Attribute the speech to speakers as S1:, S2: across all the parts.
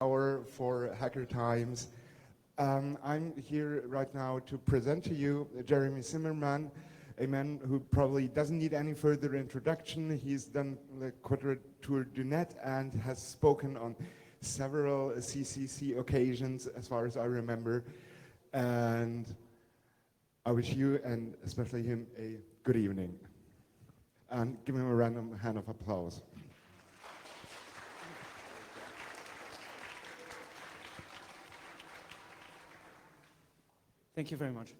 S1: hour for Hacker Times. I'm here right now to present to you Jeremy Zimmerman, a man who probably doesn't need any further introduction. He's done the Quadrature du Net and has spoken on several CCC occasions, as far as I remember. And I wish you, and especially him, a good evening. And give him a random hand of applause.
S2: Thank you very much.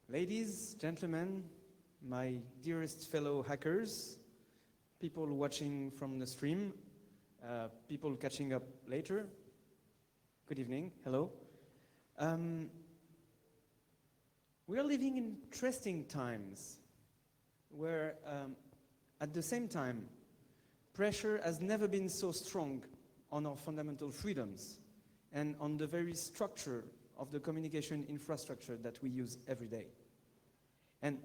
S2: Ladies, gentlemen, my dearest fellow hackers, people watching from the stream, people catching up later, good evening, hello. We are living in interesting times where at the same time, pressure has never been so strong on our fundamental freedoms and on the very structure of the communication infrastructure that we use every day. And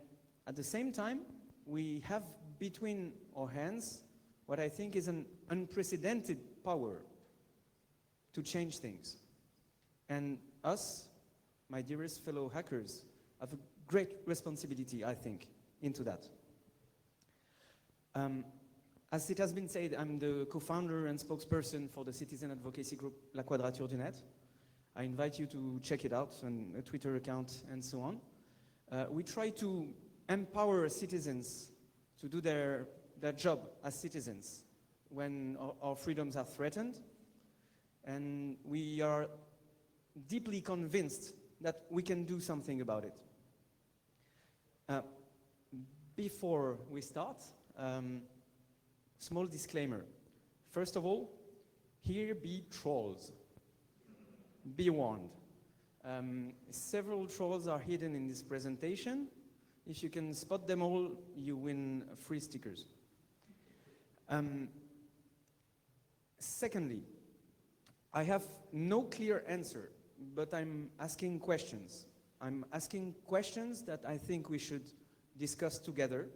S2: at the same time, we have between our hands what I think is an unprecedented power to change things. And us, my dearest fellow hackers, have a great responsibility, I think, into that. As it has been said, I'm the co-founder and spokesperson for the citizen advocacy group La Quadrature du Net. I invite you to check it out on a Twitter account and so on. We try to empower citizens to do their job as citizens when our freedoms are threatened. And we are deeply convinced that we can do something about it. Before we start, small disclaimer. First of all, here be trolls. Be warned. Several trolls are hidden in this presentation. If you can spot them all, you win free stickers. Secondly, I have no clear answer, but I'm asking questions. I'm asking questions that I think we should discuss together.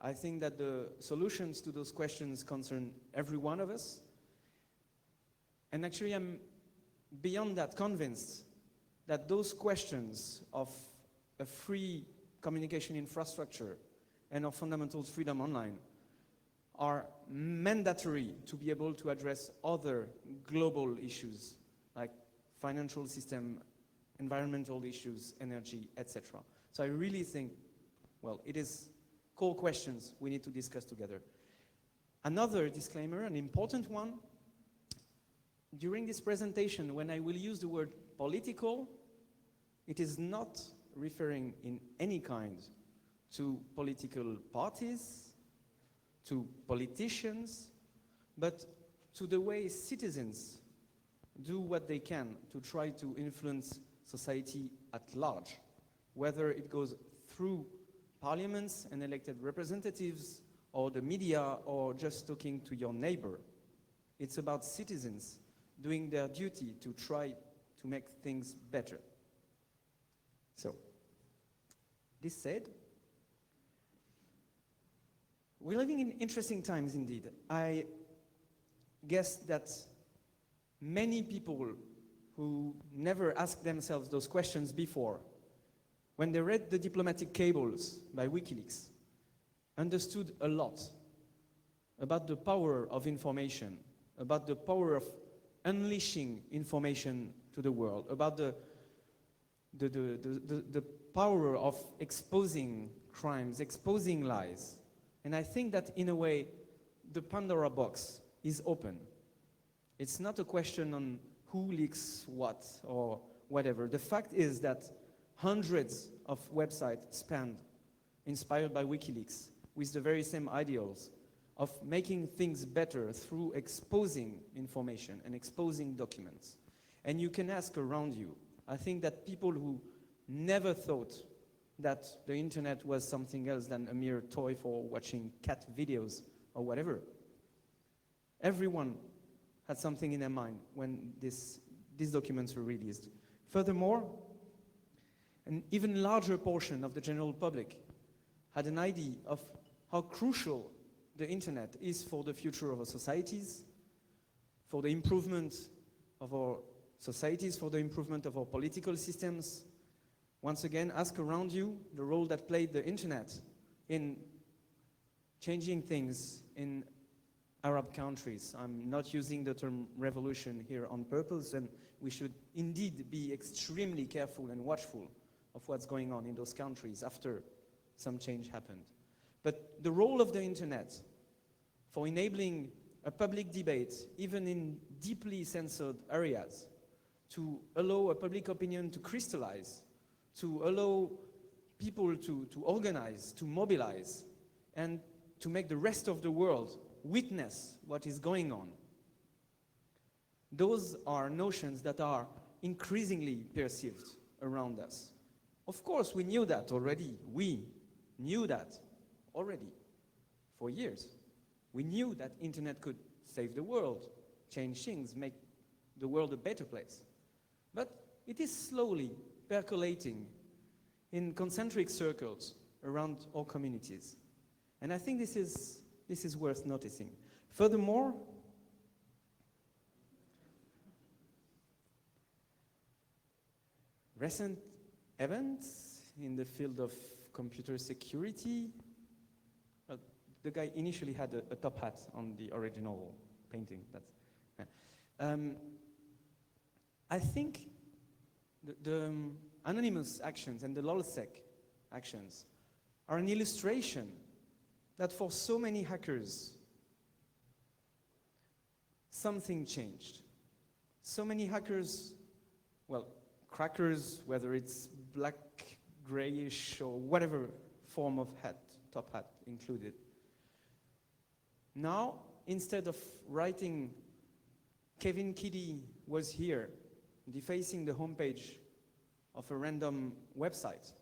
S2: I think that the solutions to those questions concern every one of us. And actually, I'm beyond that convinced that those questions of a free communication infrastructure and of fundamental freedom online are mandatory to be able to address other global issues like financial system, environmental issues, energy, etc. So I really think, well, it is core questions we need to discuss together. Another disclaimer, an important one, during this presentation, when I will use the word political, it is not referring in any kind to political parties, to politicians, but to the way citizens do what they can to try to influence society at large, whether it goes through parliaments and elected representatives, or the media, or just talking to your neighbor. It's about citizens doing their duty to try to make things better. So, this said, we're living in interesting times indeed. I guess that many people who never asked themselves those questions before, when they read the diplomatic cables by WikiLeaks, understood a lot about the power of information, about the power of unleashing information to the world, about the power of exposing crimes, exposing lies. And I think that in a way, the Pandora box is open. It's not a question on who leaks what or whatever. The fact is that hundreds of websites spanned, inspired by WikiLeaks, with the very same ideals of making things better through exposing information and exposing documents. And you can ask around you. I think that people who never thought that the internet was something else than a mere toy for watching cat videos or whatever, everyone had something in their mind when these documents were released. Furthermore, an even larger portion of the general public had an idea of how crucial the internet is for the future of our societies, for the improvement of our societies, for the improvement of our political systems. Once again, ask around you the role that played the internet in changing things in Arab countries. I'm not using the term revolution here on purpose, and we should indeed be extremely careful and watchful of what's going on in those countries after some change happened. But the role of the internet for enabling a public debate, even in deeply censored areas, to allow a public opinion to crystallize, to allow people to organize, to mobilize, and to make the rest of the world witness what is going on. Those are notions that are increasingly perceived around us. Of course, we knew that already. We knew that already for years. We knew that internet could save the world, change things, make the world a better place. But it is slowly percolating in concentric circles around our communities. And I think this is worth noticing. Furthermore, recent events in the field of computer security. The guy initially had a top hat on the original painting. I think the anonymous actions and the lolsec actions are an illustration that for so many hackers, something changed. So many hackers, well, crackers, whether it's black, grayish, or whatever form of hat, top hat included. Now, instead of writing Kevin Kiddy was here, defacing the homepage of a random website,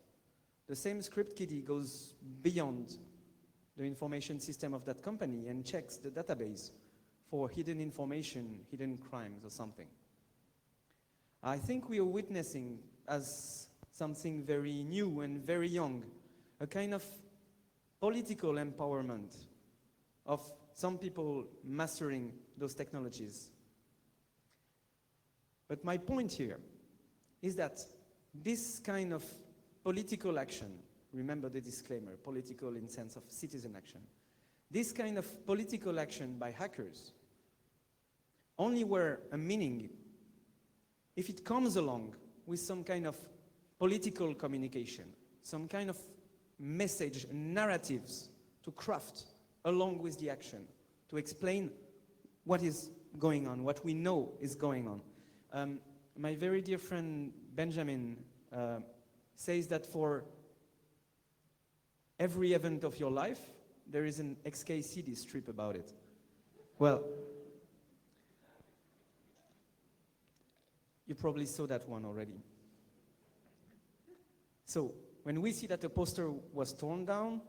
S2: the same script kiddie goes beyond the information system of that company and checks the database for hidden information, hidden crimes or something. I think we are witnessing as something very new and very young, a kind of political empowerment of some people mastering those technologies. But my point here is that this kind of political action, remember the disclaimer, political in sense of citizen action, this kind of political action by hackers only were a meaning if it comes along with some kind of political communication, some kind of message, narratives to craft along with the action, to explain what is going on, what we know is going on. My very dear friend Benjamin says that for every event of your life, there is an XKCD strip about it. Well, you probably saw that one already. So, when we see that the poster was torn down,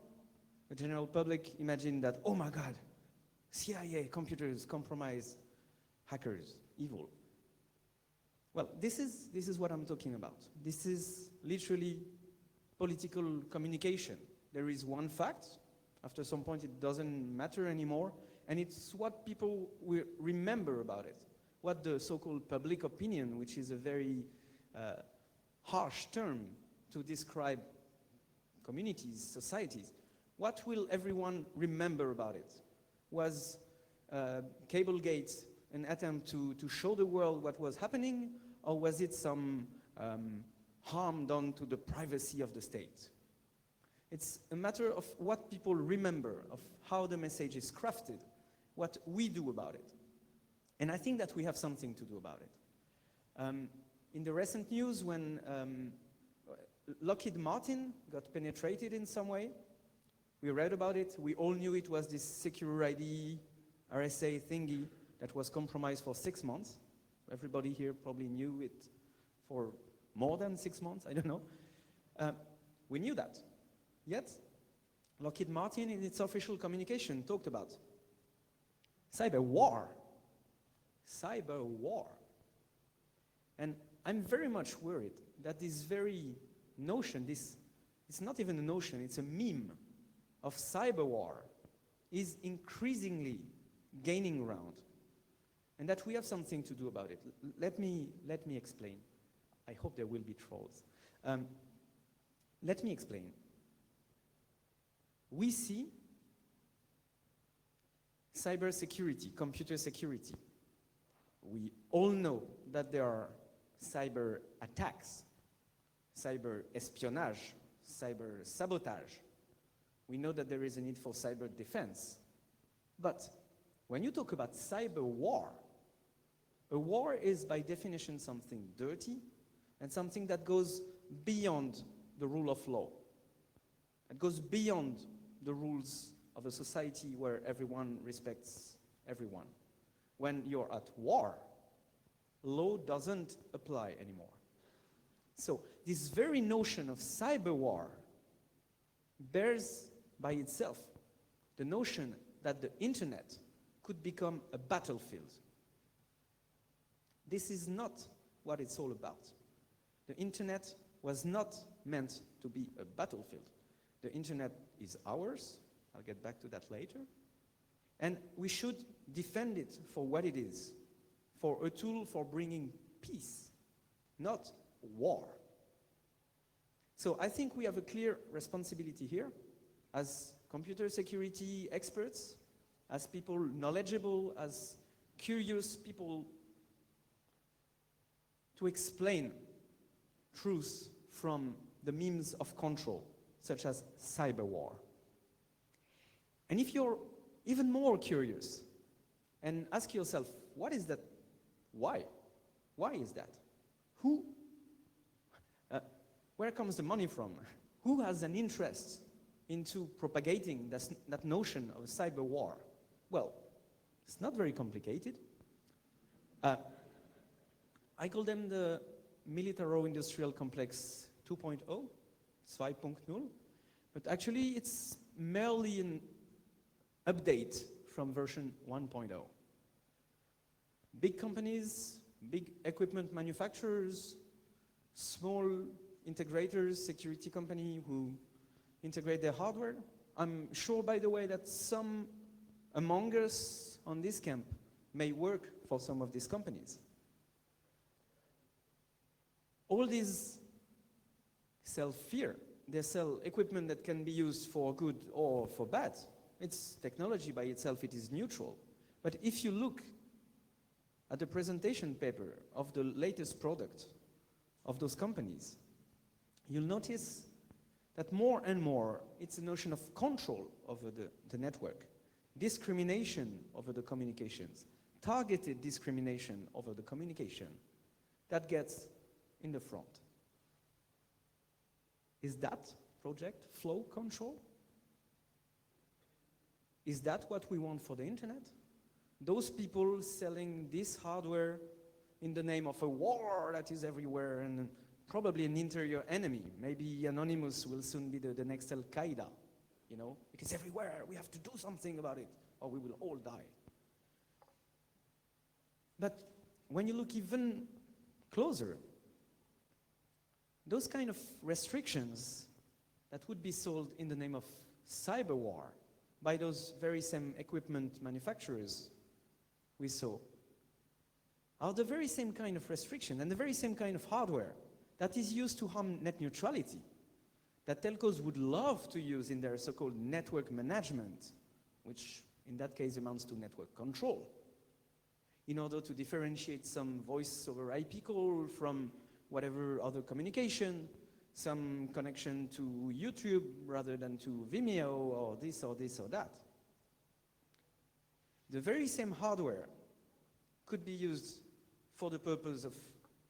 S2: the general public imagined that, oh my God, CIA, computers, compromise, hackers, evil. Well, this is what I'm talking about. This is literally political communication. There is one fact, after some point it doesn't matter anymore, and it's what people will remember about it. What the so-called public opinion, which is a very harsh term to describe communities, societies, what will everyone remember about it? Was Cablegate an attempt to show the world what was happening, or was it some harm done to the privacy of the state? It's a matter of what people remember, of how the message is crafted, what we do about it. And I think that we have something to do about it. In the recent news, when Lockheed Martin got penetrated in some way, we read about it. We all knew it was this Secure ID, RSA thingy that was compromised for 6 months. Everybody here probably knew it for more than 6 months, I don't know. We knew that. Yet, Lockheed Martin in its official communication talked about cyber war. Cyber war. And I'm very much worried that this very notion, it's not even a notion, it's a meme of cyber war, is increasingly gaining ground. and that we have something to do about it. Let me explain. I hope there will be trolls. Let me explain. We see cybersecurity, computer security. We all know that there are cyber attacks, cyber espionage, cyber sabotage. We know that there is a need for cyber defense. But when you talk about cyber war, a war is by definition something dirty and something that goes beyond the rule of law. It goes beyond the rules of a society where everyone respects everyone. When you're at war, law doesn't apply anymore. So this very notion of cyber war bears by itself the notion that the internet could become a battlefield. This is not what it's all about. The internet was not meant to be a battlefield. The internet is ours. I'll get back to that later. And we should defend it for what it is, for a tool for bringing peace, not war. So I think we have a clear responsibility here as computer security experts, as people knowledgeable, as curious people, to explain truth from the means of control, such as cyber war. And if you're even more curious and ask yourself, what is that? Why? Why is that? Who? Where comes the money from? Who has an interest into propagating that notion of cyber war? Well, it's not very complicated. I call them the militaro-industrial complex 2.0, 2.0, but actually it's merely an update from version 1.0. Big companies, big equipment manufacturers, small integrators, security company who integrate their hardware. I'm sure, by the way, that some among us on this camp may work for some of these companies. All these sell fear. They sell equipment that can be used for good or for bad. It's technology by itself, it is neutral. But if you look at the presentation paper of the latest product of those companies, you'll notice that more and more it's a notion of control over the network, discrimination over the communications, targeted discrimination over the communication that gets in the front. Is that project flow control? Is that what we want for the internet? Those people selling this hardware in the name of a war that is everywhere and probably an interior enemy. Maybe Anonymous will soon be the next Al-Qaeda, you know, because everywhere we have to do something about it or we will all die. But when you look even closer, those kind of restrictions that would be sold in the name of cyber war by those very same equipment manufacturers we saw are the very same kind of restriction and the very same kind of hardware that is used to harm net neutrality, that telcos would love to use in their so-called network management, which in that case amounts to network control, in order to differentiate some voice over IP call from whatever other communication, some connection to YouTube rather than to Vimeo or this or this or that. The very same hardware could be used for the purpose of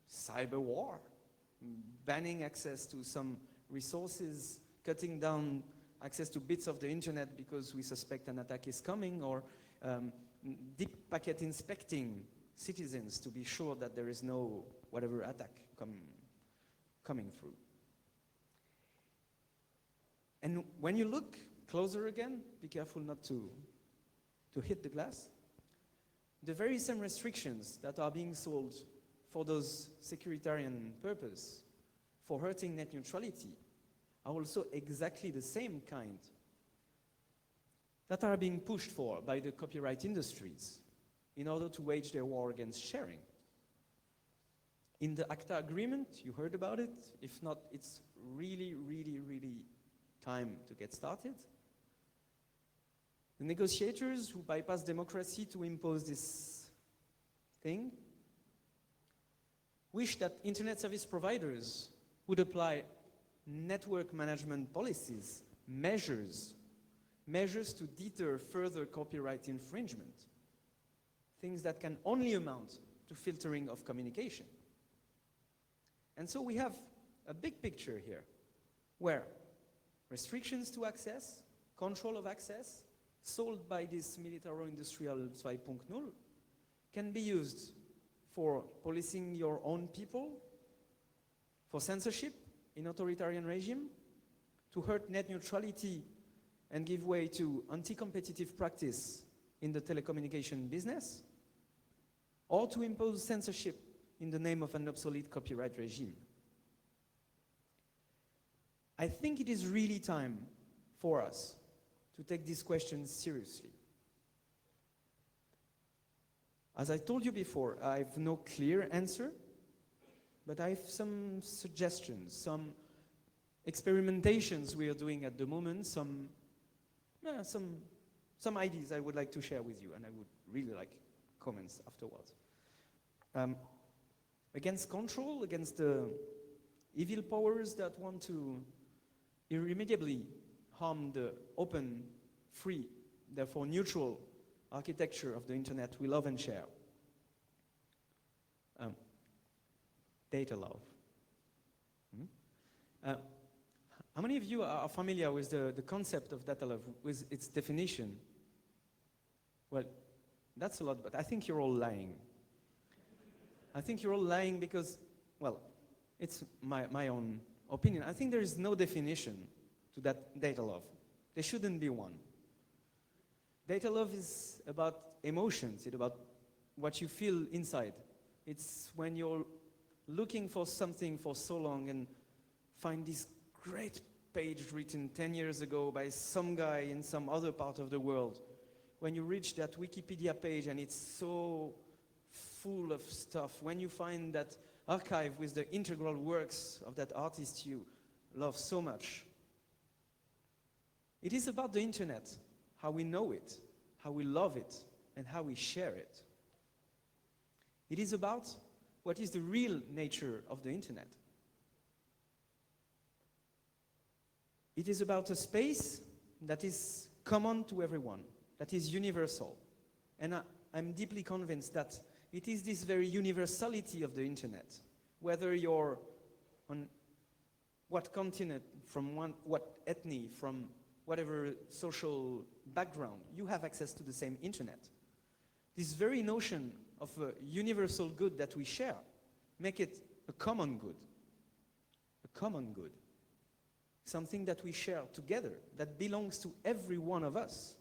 S2: cyber war, banning access to some resources, cutting down access to bits of the internet because we suspect an attack is coming, or deep packet inspecting citizens to be sure that there is no whatever attack coming through. And when you look closer again, be careful not to hit the glass, the very same restrictions that are being sold for those securitarian purpose, for hurting net neutrality, are also exactly the same kind that are being pushed for by the copyright industries in order to wage their war against sharing. In the ACTA agreement, you heard about it. If not, it's really, really, really time to get started. The negotiators who bypass democracy to impose this thing wish that internet service providers would apply network management policies, measures to deter further copyright infringement, things that can only amount to filtering of communication. And so we have a big picture here, where restrictions to access, control of access, sold by this military-industrial 2.0, can be used for policing your own people, for censorship in authoritarian regime, to hurt net neutrality and give way to anti-competitive practice in the telecommunication business, or to impose censorship in the name of an obsolete copyright regime. I think it is really time for us to take these questions seriously. As I told you before, I have no clear answer, but I have some suggestions, some experimentations we are doing at the moment, some ideas I would like to share with you, and I would really like comments afterwards. Against control, against the evil powers that want to irremediably harm the open, free, therefore neutral architecture of the internet we love and share. Datalove. How many of you are familiar with the concept of datalove, with its definition? Well, that's a lot, but I think you're all lying. I think you're all lying because, well, it's my own opinion. I think there is no definition to that datalove. There shouldn't be one. Datalove is about emotions. It's about what you feel inside. It's when you're looking for something for so long and find this great page written 10 years ago by some guy in some other part of the world. When you reach that Wikipedia page and it's so full of stuff. When you find that archive with the integral works of that artist you love so much. It is about the internet, how we know it, how we love it, and how we share it. It is about what is the real nature of the internet. It is about a space that is common to everyone, that is universal. And I'm deeply convinced that it is this very universality of the internet, whether you're on what continent, from what ethnic, from whatever social background, you have access to the same internet. This very notion of a universal good that we share, make it a common good. A common good. Something that we share together, that belongs to every one of us.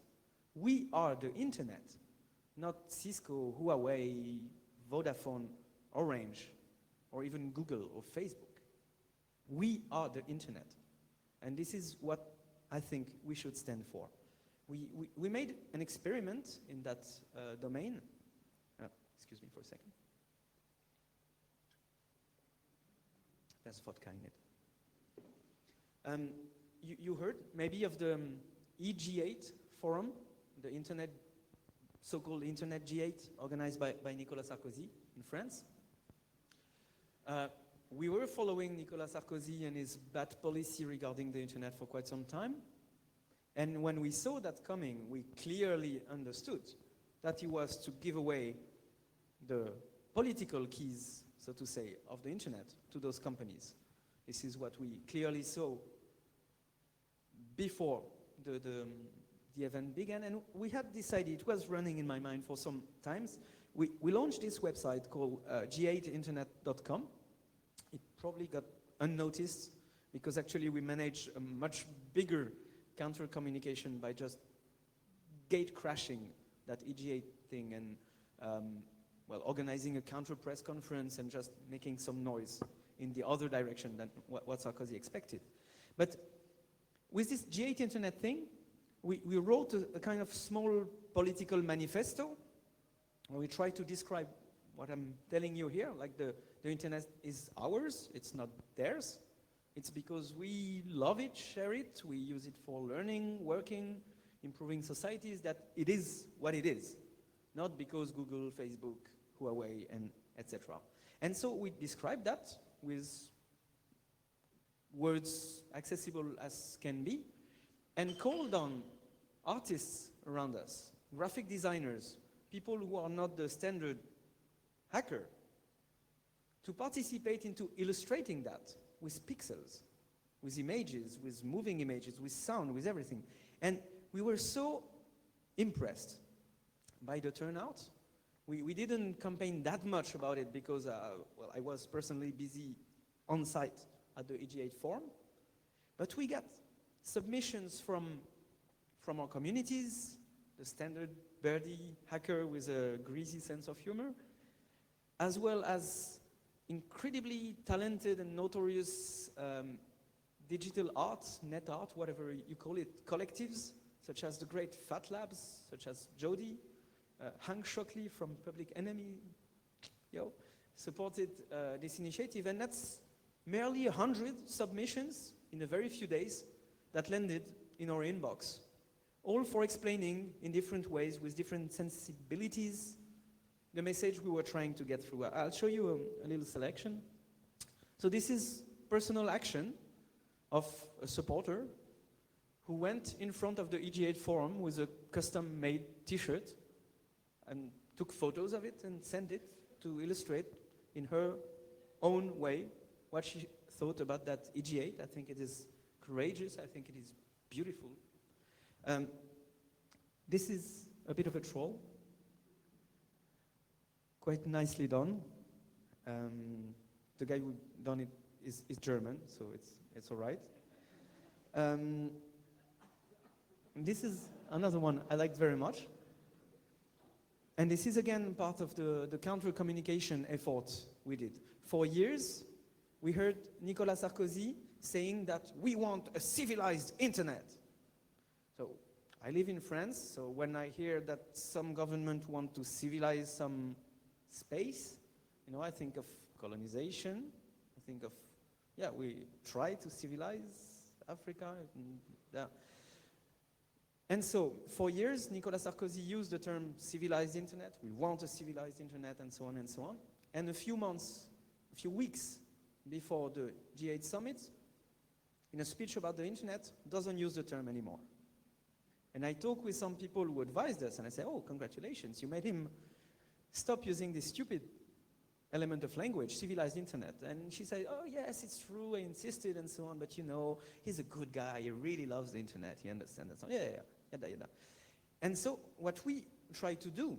S2: We are the internet, not Cisco, Huawei, Vodafone, Orange, or even Google or Facebook. We are the internet. And this is what I think we should stand for. We made an experiment in that domain. Excuse me for a second. There's vodka in it. You heard maybe of the EG8 forum, the internet, so-called Internet G8, organized by Nicolas Sarkozy in France. We were following Nicolas Sarkozy and his bad policy regarding the internet for quite some time. And when we saw that coming, we clearly understood that he was to give away the political keys, so to say, of the internet to those companies. This is what we clearly saw before the event began, and we had decided, it was running in my mind for some times, we launched this website called g8internet.com. It probably got unnoticed because actually we managed a much bigger counter-communication by just gate crashing that EG8 thing and well, organizing a counter-press conference and just making some noise in the other direction than what Sarkozy expected. But with this G8 internet thing, we wrote a kind of small political manifesto When we try to describe what I'm telling you here, like the internet is ours, it's not theirs. It's because we love it, share it, we use it for learning, working, improving societies, that it is what it is. Not because Google, Facebook, Huawei, and etc. And so we describe that with words accessible as can be, and called on artists around us, graphic designers, people who are not the standard hacker, to participate into illustrating that with pixels, with images, with moving images, with sound, with everything. And we were so impressed by the turnout. We didn't campaign that much about it because, well, I was personally busy on site at the EG8 forum. But we got submissions from our communities, the standard birdie hacker with a greasy sense of humor, as well as incredibly talented and notorious digital art, net art, whatever you call it, collectives, such as the great Fat Labs, such as Jody, Hank Shockley from Public Enemy, supported this initiative. And that's merely 100 submissions in a very few days that landed in our inbox, all for explaining in different ways, with different sensibilities, the message we were trying to get through. I'll show you a little selection. So this is personal action of a supporter who went in front of the EG8 forum with a custom-made t-shirt and took photos of it and sent it to illustrate in her own way what she thought about that EG8. I think it is courageous. I think it is beautiful. This is a bit of a troll. Quite nicely done. The guy who done it is German, so it's all right. This is another one I liked very much. And this is again part of the counter-communication effort we did. For years, we heard Nicolas Sarkozy saying that we want a civilized internet. So I live in France, so when I hear that some government want to civilize some space, I think of colonization. I think of, we try to civilize Africa. And so, for years, Nicolas Sarkozy used the term civilized internet. We want a civilized internet, and so on and so on. And a few weeks before the G8 summit, in a speech about the internet, doesn't use the term anymore. And I talk with some people who advised us, and I say, oh, congratulations, you made him stop using this stupid element of language, civilized internet. And she said, oh yes, it's true, I insisted and so on, but he's a good guy, he really loves the internet, he understands and so on. Yeah. And so what we try to do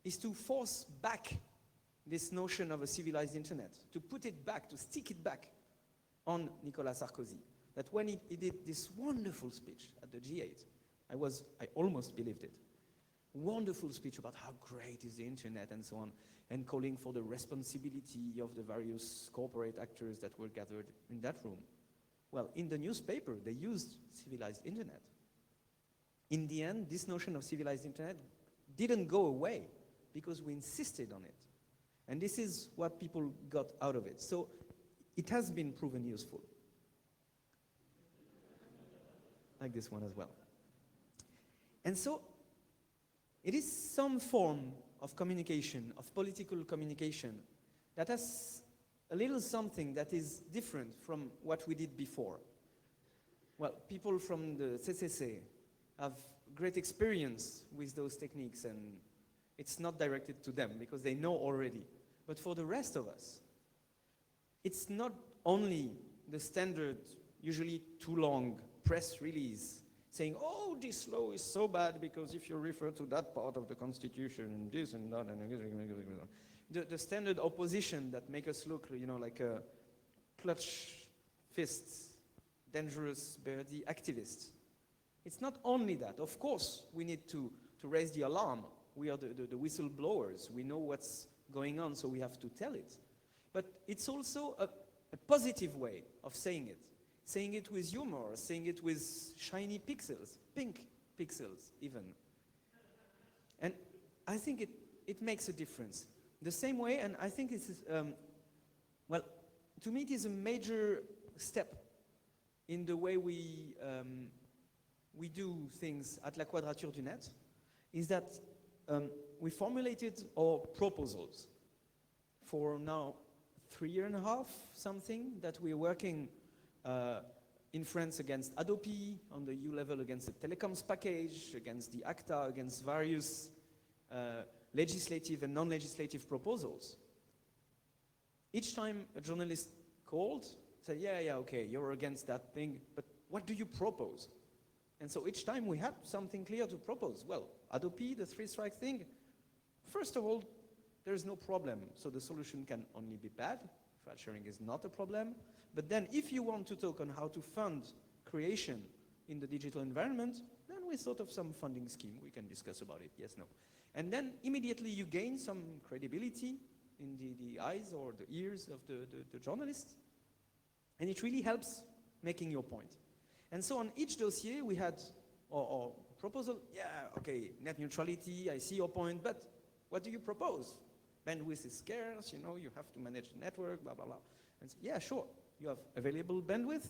S2: is to force back this notion of a civilized internet, to put it back, to stick it back on Nicolas Sarkozy. That when he did this wonderful speech at the G8, I almost believed it. Wonderful speech about how great is the internet and so on, and calling for the responsibility of the various corporate actors that were gathered in that room. Well, in the newspaper, they used civilized internet. In the end, this notion of civilized internet didn't go away because we insisted on it. And this is what people got out of it. So it has been proven useful. Like this one as well. And so it is some form of communication, of political communication, that has a little something that is different from what we did before. Well, people from the CCC have great experience with those techniques, and it's not directed to them because they know already. But for the rest of us, it's not only the standard, usually too long press release saying, oh, this law is so bad because if you refer to that part of the Constitution and this and that, and the standard opposition that make us look, like a clutch fists, dangerous birdie activists. It's not only that. Of course, we need to raise the alarm. We are the whistleblowers. We know what's going on, so we have to tell it. But it's also a positive way of saying it. Saying it with humor, saying it with shiny pixels, pink pixels even. And I think it makes a difference. The same way, and I think this is, well, to me it is a major step in the way we do things at La Quadrature du Net, is that we formulated our proposals for now 3.5 years, something, that we're working in France against Adopi, on the EU level against the telecoms package, against the ACTA, against various legislative and non-legislative proposals. Each time a journalist called, said, yeah, okay, you're against that thing, but what do you propose? And so each time we had something clear to propose. Well, Adopi, the three-strike thing, first of all, there's no problem, so the solution can only be bad. File sharing is not a problem. But then if you want to talk on how to fund creation in the digital environment, then we thought of some funding scheme. We can discuss about it, yes, no. And then immediately you gain some credibility in the eyes or the ears of the journalists, and it really helps making your point. And so on each dossier we had our proposal, yeah, okay, net neutrality, I see your point, but what do you propose? Bandwidth is scarce, you have to manage the network, blah, blah, blah. And so, yeah, sure, you have available bandwidth,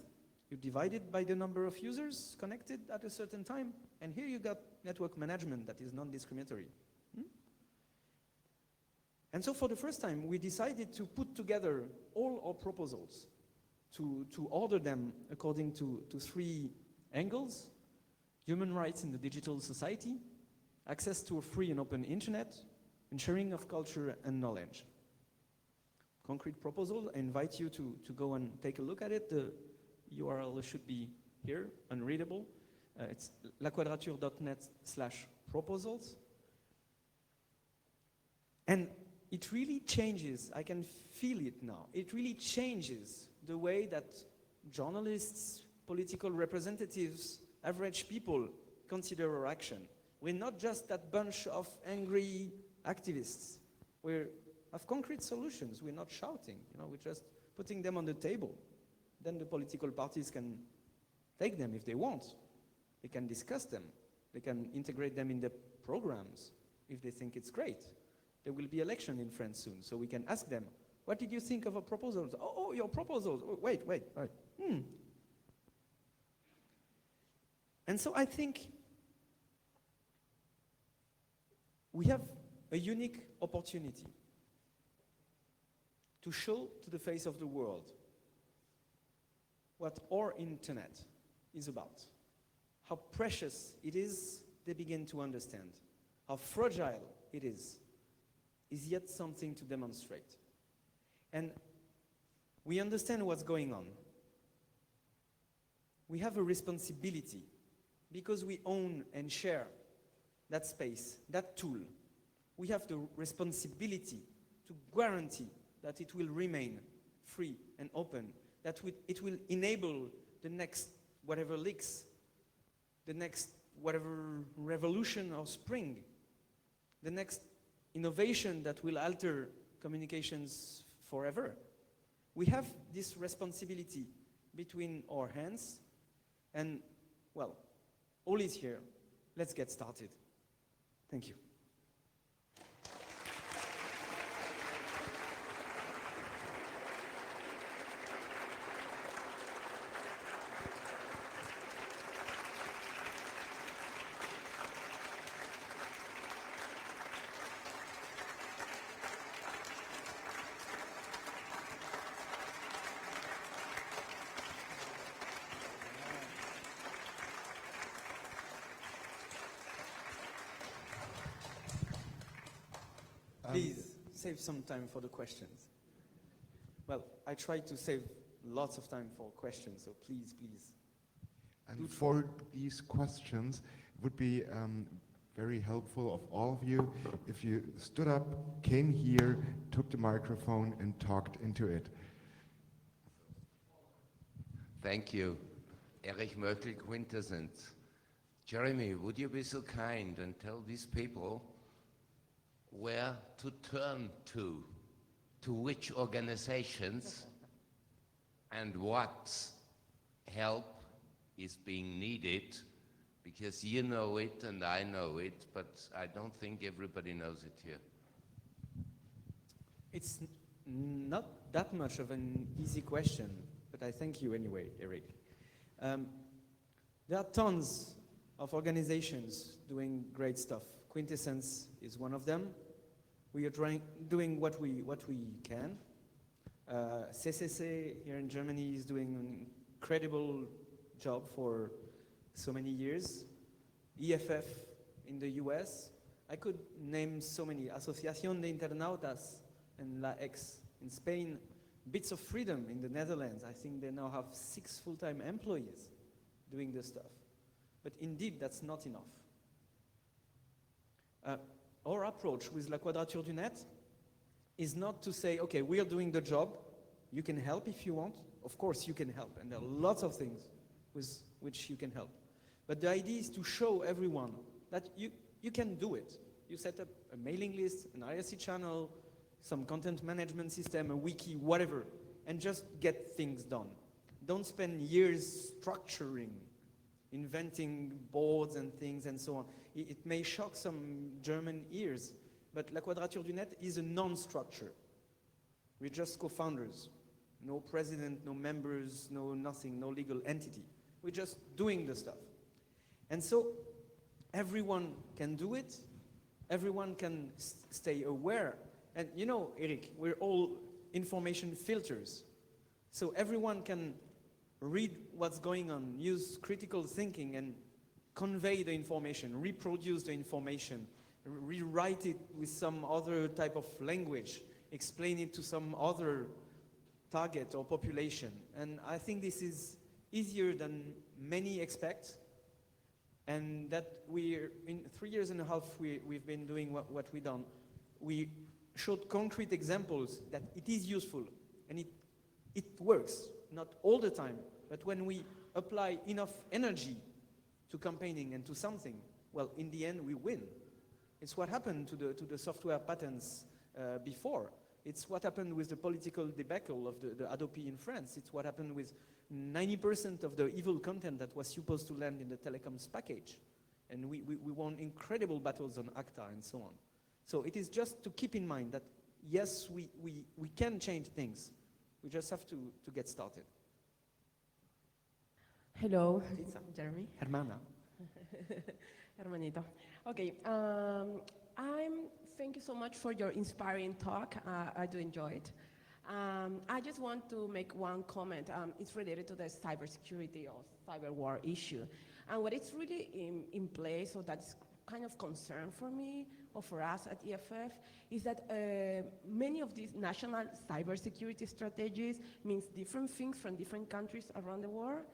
S2: you divide it by the number of users connected at a certain time, and here you got network management that is non-discriminatory. And so for the first time, we decided to put together all our proposals, to order them according to 3 angles: human rights in the digital society, access to a free and open internet, and sharing of culture and knowledge. Concrete proposal, I invite you to go and take a look at it. The URL should be here, unreadable. It's laquadrature.net/proposals. And it really changes, I can feel it now, it really changes the way that journalists, political representatives, average people consider our action. We're not just that bunch of angry activists. We have concrete solutions. We're not shouting, we're just putting them on the table. Then the political parties can take them if they want. They can discuss them. They can integrate them in their programs if they think it's great. There will be election in France soon, so we can ask them, what did you think of our proposals? Oh, your proposals. Oh, wait. And so I think we have a unique opportunity to show to the face of the world what our internet is about, how precious it is, they begin to understand, how fragile it is yet something to demonstrate. And we understand what's going on. We have a responsibility because we own and share that space, that tool. We have the responsibility to guarantee that it will remain free and open, that it will enable the next whatever leaks, the next whatever revolution or spring, the next innovation that will alter communications forever. We have this responsibility between our hands, and, well, all is here. Let's get started. Thank you. Please, save some time for the questions. Well, I try to save lots of time for questions, so please.
S1: And for these questions, it would be very helpful of all of you if you stood up, came here, took the microphone, and talked into it.
S3: Thank you. Erich Möckel, Quintessence. Jeremy, would you be so kind and tell these people where to turn to which organizations, and what help is being needed, because you know it and I know it, but I don't think everybody knows it here.
S2: It's not that much of an easy question, but I thank you anyway, Eric. There are tons of organizations doing great stuff. Quintessence is one of them. We are doing what we can. CCC here in Germany is doing an incredible job for so many years. EFF in the US. I could name so many. Asociación de Internautas and La Ex in Spain. Bits of Freedom in the Netherlands. I think they now have 6 full-time employees doing this stuff. But indeed, that's not enough. Our approach with La Quadrature du Net is not to say, okay, we are doing the job, you can help if you want. Of course you can help, and there are lots of things with which you can help. But the idea is to show everyone that you can do it. You set up a mailing list, an IRC channel, some content management system, a wiki, whatever, and just get things done. Don't spend years structuring, inventing boards and things and so on. It may shock some German ears, but La Quadrature du Net is a non-structure. We're just co-founders. No president, no members, no nothing, no legal entity. We're just doing the stuff. And so everyone can do it. Everyone can stay aware. And you know, Eric, we're all information filters. So everyone can read what's going on, use critical thinking and convey the information, reproduce the information, rewrite it with some other type of language, explain it to some other target or population. And I think this is easier than many expect. And that we're, in 3 years and a half, we've been doing what we've done. We showed concrete examples that it is useful and it works, not all the time, but when we apply enough energy to campaigning and to something, well, in the end, we win. It's what happened to the software patents before. It's what happened with the political debacle of the Adopi in France. It's what happened with 90% of the evil content that was supposed to land in the telecoms package. And we won incredible battles on ACTA and so on. So it is just to keep in mind that, yes, we can change things. We just have to get started.
S4: Hello, Jeremy.
S2: Hermana.
S4: Hermanito. Okay, thank you so much for your inspiring talk. I do enjoy it. I just want to make one comment. It's related to the cybersecurity or cyber war issue. And what is really in place, so that's kind of concern for me or for us at EFF, is that many of these national cybersecurity strategies means different things from different countries around the world.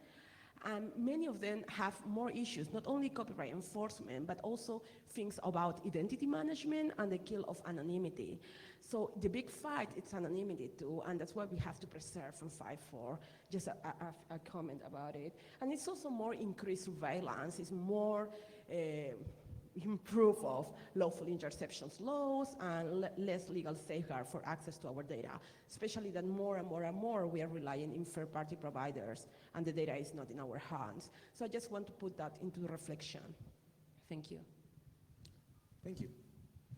S4: And many of them have more issues, not only copyright enforcement, but also things about identity management and the kill of anonymity. So the big fight, it's anonymity too, and that's why we have to preserve and fight for. Just a comment about it. And it's also more increased surveillance, it's more improve of lawful interceptions laws and less legal safeguard for access to our data, especially that more and more and more we are relying on third-party providers and the data is not in our hands. So I just want to put that into reflection. Thank you.
S2: Thank you.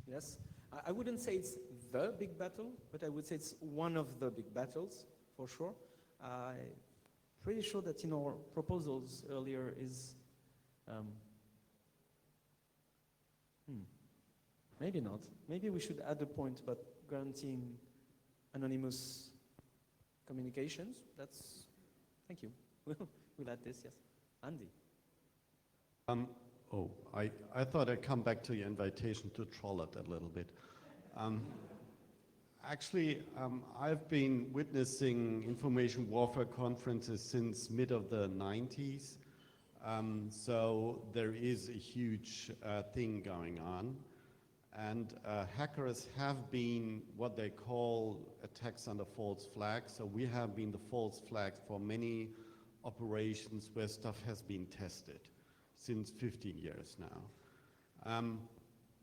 S2: Yes, I wouldn't say it's the big battle, but I would say it's one of the big battles, for sure. I'm pretty sure that in our proposals earlier is maybe not. Maybe we should add a point about granting anonymous communications. That's, thank you. We'll add this, yes. Andy.
S5: I thought I'd come back to your invitation to troll it a little bit. Actually, I've been witnessing information warfare conferences since mid of the 90s. So there is a huge thing going on. And hackers have been what they call attacks under false flags. So we have been the false flag for many operations where stuff has been tested since 15 years now.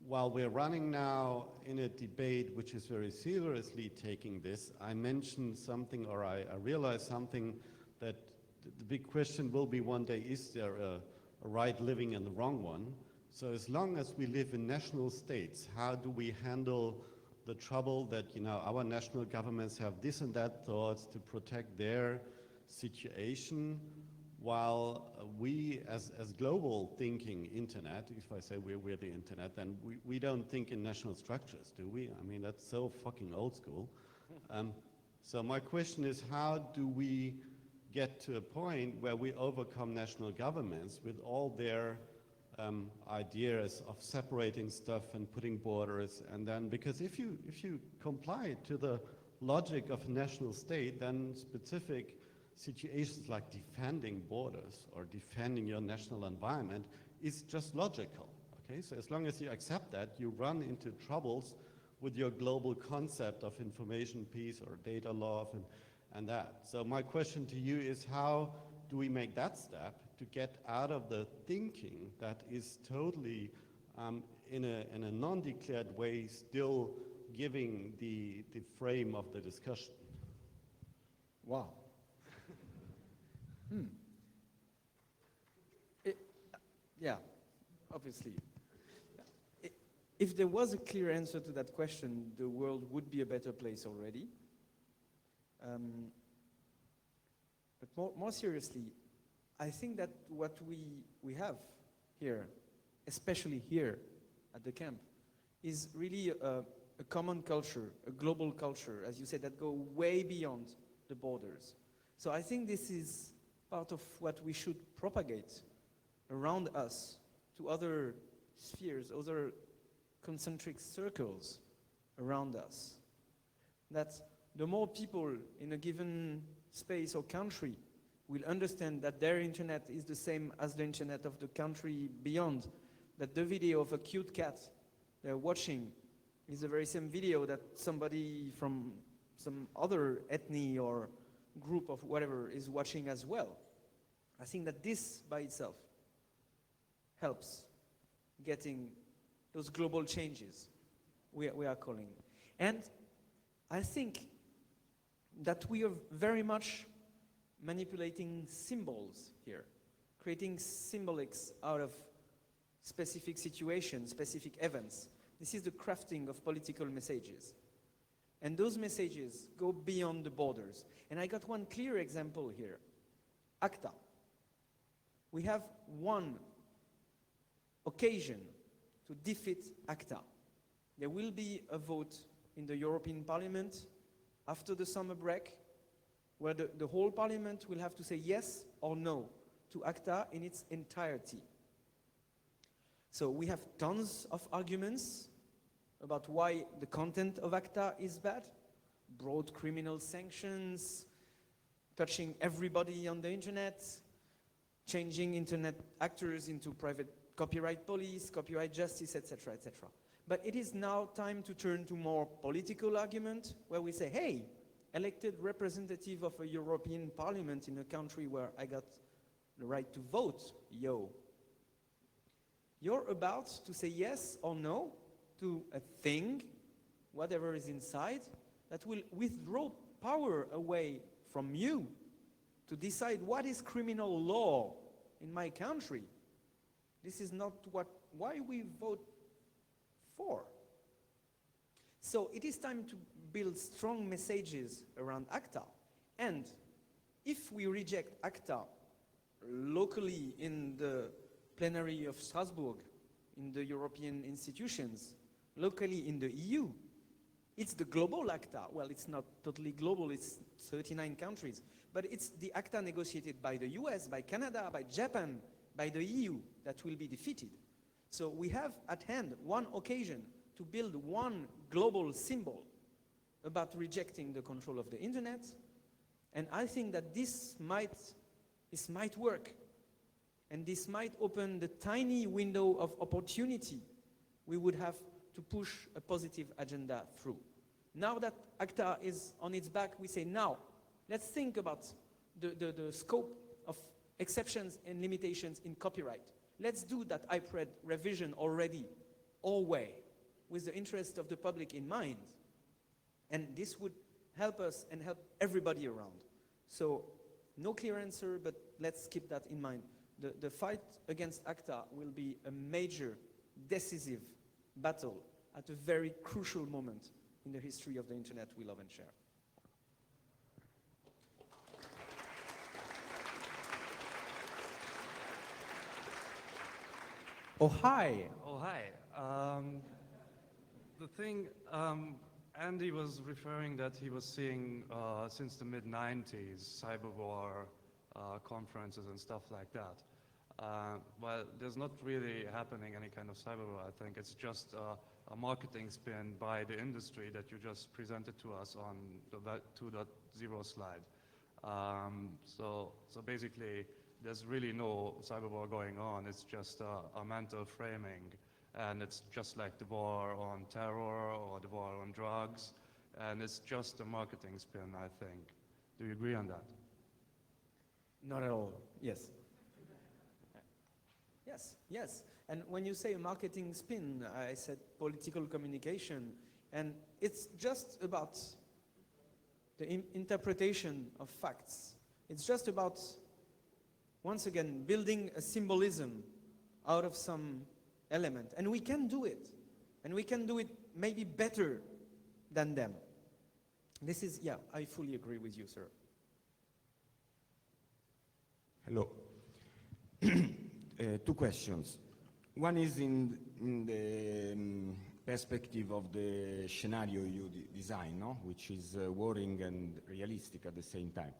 S5: While we're running now in a debate which is very seriously taking this, I mentioned something, or I realized something, that the big question will be one day, is there a right living and the wrong one? So as long as we live in national states, how do we handle the trouble that, you know, our national governments have this and that thoughts to protect their situation, while we as global thinking internet, if I say we're the internet, then we don't think in national structures, do we? I mean, that's so fucking old school. So my question is, how do we get to a point where we overcome national governments with all their ideas of separating stuff and putting borders, and then, because if you comply to the logic of national state, then specific situations like defending borders or defending your national environment is just logical, okay? So as long as you accept that, you run into troubles with your global concept of information peace or data love and that. So my question to you is, how do we make that step to get out of the thinking that is totally in a non-declared way still giving the frame of the discussion?
S2: Wow. Yeah, obviously. If there was a clear answer to that question, the world would be a better place already. But more seriously, I think that what we have here, especially here at the camp, is really a common culture, a global culture, as you said, that go way beyond the borders. So I think this is part of what we should propagate around us to other spheres, other concentric circles around us. That the more people in a given space or country will understand that their internet is the same as the internet of the country beyond, that the video of a cute cat they're watching is the very same video that somebody from some other ethnic or group of whatever is watching as well. I think that this by itself helps getting those global changes we are calling. And I think that we are very much manipulating symbols here, creating symbolics out of specific situations, specific events. This is the crafting of political messages. And those messages go beyond the borders. And I got one clear example here, ACTA. We have one occasion to defeat ACTA. There will be a vote in the European Parliament after the summer break, where the whole Parliament will have to say yes or no to ACTA in its entirety. So we have tons of arguments about why the content of ACTA is bad. Broad criminal sanctions, touching everybody on the internet, changing internet actors into private copyright police, copyright justice, etc., etc. But it is now time to turn to more political argument, where we say, hey, elected representative of a European Parliament in a country where I got the right to vote, yo. You're about to say yes or no to a thing, whatever is inside, that will withdraw power away from you to decide what is criminal law in my country. This is not why we vote for. So it is time to build strong messages around ACTA. And if we reject ACTA locally in the plenary of Strasbourg, in the European institutions, locally in the EU, it's the global ACTA. Well, it's not totally global, it's 39 countries. But it's the ACTA negotiated by the US, by Canada, by Japan, by the EU that will be defeated. So we have at hand one occasion to build one global symbol about rejecting the control of the internet. And I think that this might work. And this might open the tiny window of opportunity we would have to push a positive agenda through. Now that ACTA is on its back, we say, now, let's think about the scope of exceptions and limitations in copyright. Let's do that IPRED revision already, all way, with the interest of the public in mind. And this would help us and help everybody around. So, no clear answer, but let's keep that in mind. The fight against ACTA will be a major, decisive battle at a very crucial moment in the history of the internet we love and share.
S6: Oh, hi. Oh, hi. The thing, Andy was referring that he was seeing since the mid-90s cyber war conferences and stuff like that. Well, there's not really happening any kind of cyber war. I think it's just a marketing spin by the industry that you just presented to us on the 2.0 slide. So basically, there's really no cyber war going on. It's just a mental framing, and it's just like the war on terror or the war on drugs, and it's just a marketing spin, I think. Do you agree on that?
S2: Not at all. Yes. Yes, yes. And when you say a marketing spin, I said political communication, and it's just about the interpretation of facts. It's just about, once again, building a symbolism out of some element. And we can do it. And we can do it maybe better than them. This is, yeah, I fully agree with you, sir.
S7: Hello. Two questions. One is in the perspective of the scenario you design, no? Which is worrying and realistic at the same time.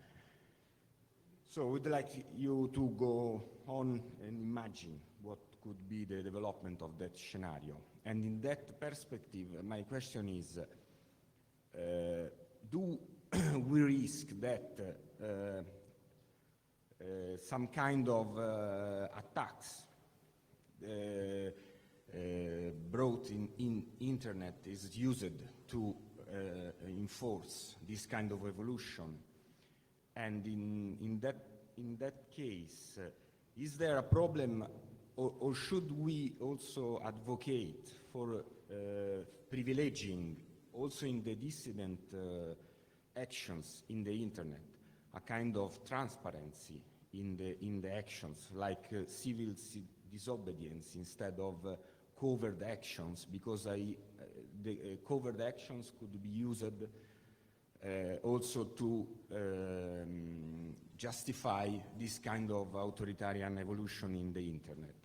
S7: So I would like you to go on and imagine what could be the development of that scenario. And in that perspective, my question is, do we risk that some kind of attacks brought in internet is used to enforce this kind of evolution? And in that case, is there a problem, or should we also advocate for privileging, also in the dissident actions in the internet, a kind of transparency in the actions, like civil disobedience instead of covert actions, because the covert actions could be used also to justify this kind of authoritarian evolution in the internet.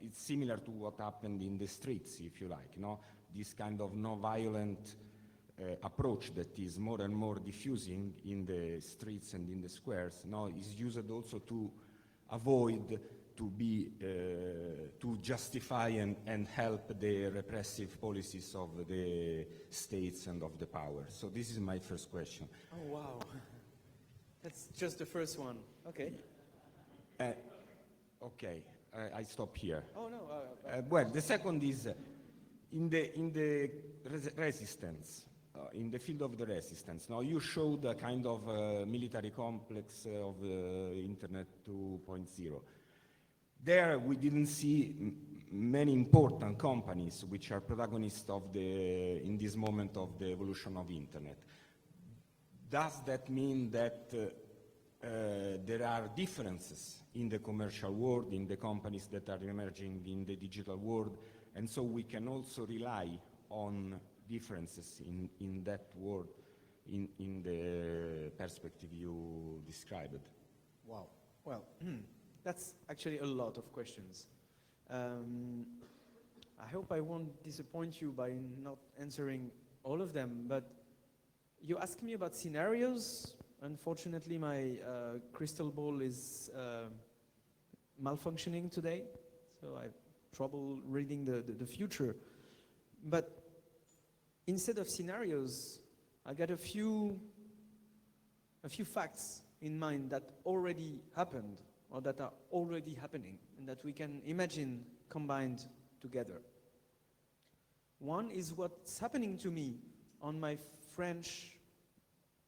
S7: It's similar to what happened in the streets, if you like, no? This kind of no-violent approach that is more and more diffusing in the streets and in the squares, now is used also to avoid to justify and help the repressive policies of the states and of the power. So this is my first question.
S2: Oh, wow. That's just the first one. Okay.
S7: Okay, I stop here.
S2: Oh, no.
S7: Well, the second is in the resistance, in the field of the resistance. Now, you showed a kind of military complex of Internet 2.0. There, we didn't see many important companies which are protagonists of in this moment of the evolution of Internet. Does that mean that there are differences in the commercial world, in the companies that are emerging in the digital world, and so we can also rely on differences in that world, in the perspective you described?
S2: Wow. Well, that's actually a lot of questions. I hope I won't disappoint you by not answering all of them, but you asked me about scenarios. Unfortunately, my crystal ball is malfunctioning today, so I have trouble reading the future. But instead of scenarios, I got a few facts in mind that already happened or that are already happening and that we can imagine combined together. One is what's happening to me on my French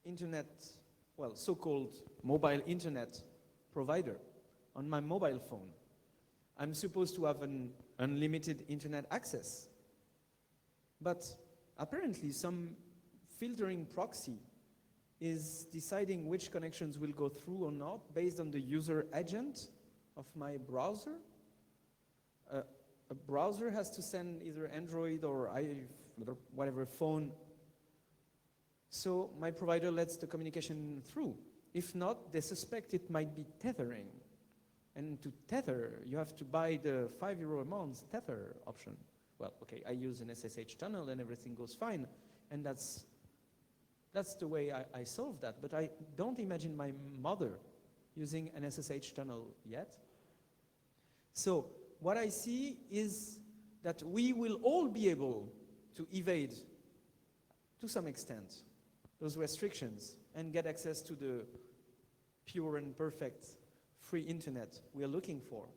S2: internet, well, so-called mobile internet provider, on my mobile phone. I'm supposed to have an unlimited internet access. But apparently some filtering proxy is deciding which connections will go through or not based on the user agent of my browser. A browser has to send either Android or whatever phone So my provider lets the communication through. If not, they suspect it might be tethering. And to tether, you have to buy the €5 a month tether option. Well, okay, I use an SSH tunnel and everything goes fine. And that's the way I solve that. But I don't imagine my mother using an SSH tunnel yet. So what I see is that we will all be able to evade, to some extent, those restrictions and get access to the pure and perfect free internet we are looking for.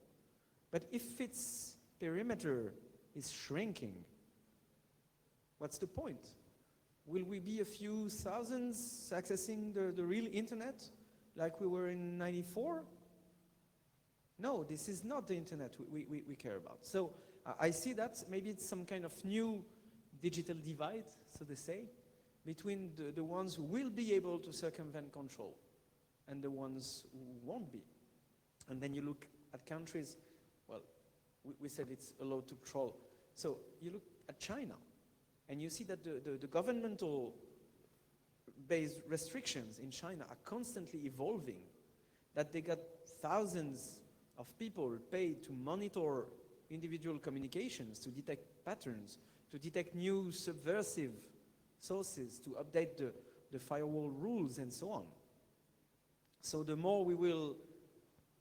S2: But if its perimeter is shrinking, what's the point? Will we be a few thousands accessing the real internet like we were in '94? No, this is not the internet we care about. So I see that maybe it's some kind of new digital divide, so to say, between the ones who will be able to circumvent control and the ones who won't be. And then you look at countries, well, we said it's allowed to troll. So you look at China, and you see that the governmental-based restrictions in China are constantly evolving, that they got thousands of people paid to monitor individual communications, to detect patterns, to detect new subversive sources, to update the firewall rules, and so on. So the more we will